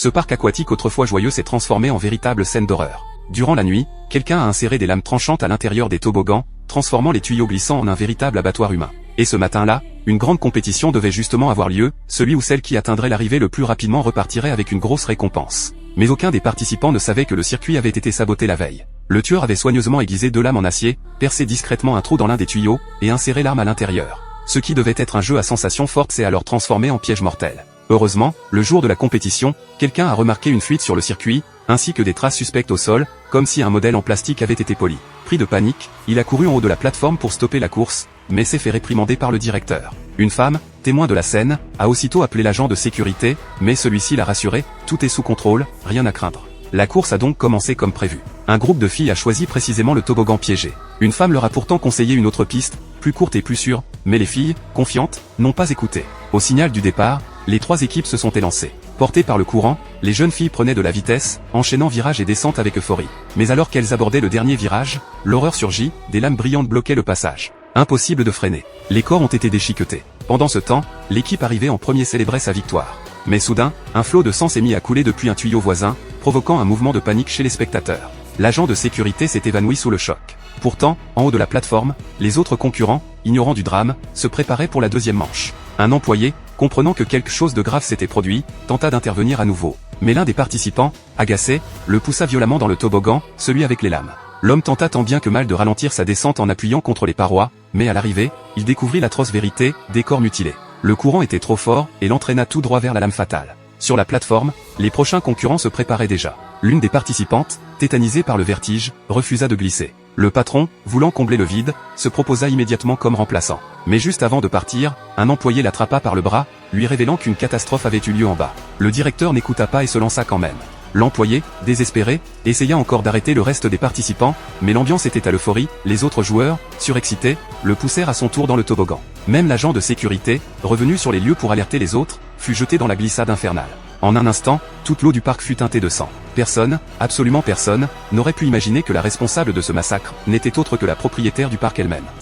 Ce parc aquatique autrefois joyeux s'est transformé en véritable scène d'horreur. Durant la nuit, quelqu'un a inséré des lames tranchantes à l'intérieur des toboggans, transformant les tuyaux glissants en un véritable abattoir humain. Et ce matin-là, une grande compétition devait justement avoir lieu, celui ou celle qui atteindrait l'arrivée le plus rapidement repartirait avec une grosse récompense. Mais aucun des participants ne savait que le circuit avait été saboté la veille. Le tueur avait soigneusement aiguisé 2 lames en acier, percé discrètement un trou dans l'un des tuyaux, et inséré l'arme à l'intérieur. Ce qui devait être un jeu à sensations fortes s'est alors transformé en piège mortel. Heureusement, le jour de la compétition, quelqu'un a remarqué une fuite sur le circuit, ainsi que des traces suspectes au sol, comme si un modèle en plastique avait été poli. Pris de panique, il a couru en haut de la plateforme pour stopper la course, mais s'est fait réprimander par le directeur. Une femme, témoin de la scène, a aussitôt appelé l'agent de sécurité, mais celui-ci l'a rassuré, tout est sous contrôle, rien à craindre. La course a donc commencé comme prévu. Un groupe de filles a choisi précisément le toboggan piégé. Une femme leur a pourtant conseillé une autre piste, plus courte et plus sûre, mais les filles, confiantes, n'ont pas écouté. Au signal du départ, les 3 équipes se sont élancées. Portées par le courant, les jeunes filles prenaient de la vitesse, enchaînant virages et descentes avec euphorie. Mais alors qu'elles abordaient le dernier virage, l'horreur surgit, des lames brillantes bloquaient le passage. Impossible de freiner. Les corps ont été déchiquetés. Pendant ce temps, l'équipe arrivée en premier célébrait sa victoire. Mais soudain, un flot de sang s'est mis à couler depuis un tuyau voisin, provoquant un mouvement de panique chez les spectateurs. L'agent de sécurité s'est évanoui sous le choc. Pourtant, en haut de la plateforme, les autres concurrents, ignorants du drame, se préparaient pour la deuxième manche. Un employé, comprenant que quelque chose de grave s'était produit, tenta d'intervenir à nouveau. Mais l'un des participants, agacé, le poussa violemment dans le toboggan, celui avec les lames. L'homme tenta tant bien que mal de ralentir sa descente en appuyant contre les parois, mais à l'arrivée, il découvrit l'atroce vérité, des corps mutilés. Le courant était trop fort, et l'entraîna tout droit vers la lame fatale. Sur la plateforme, les prochains concurrents se préparaient déjà. L'une des participantes, tétanisée par le vertige, refusa de glisser. Le patron, voulant combler le vide, se proposa immédiatement comme remplaçant. Mais juste avant de partir, un employé l'attrapa par le bras, lui révélant qu'une catastrophe avait eu lieu en bas. Le directeur n'écouta pas et se lança quand même. L'employé, désespéré, essaya encore d'arrêter le reste des participants, mais l'ambiance était à l'euphorie, les autres joueurs, surexcités, le poussèrent à son tour dans le toboggan. Même l'agent de sécurité, revenu sur les lieux pour alerter les autres, fut jeté dans la glissade infernale. En un instant, toute l'eau du parc fut teintée de sang. Personne, absolument personne, n'aurait pu imaginer que la responsable de ce massacre n'était autre que la propriétaire du parc elle-même.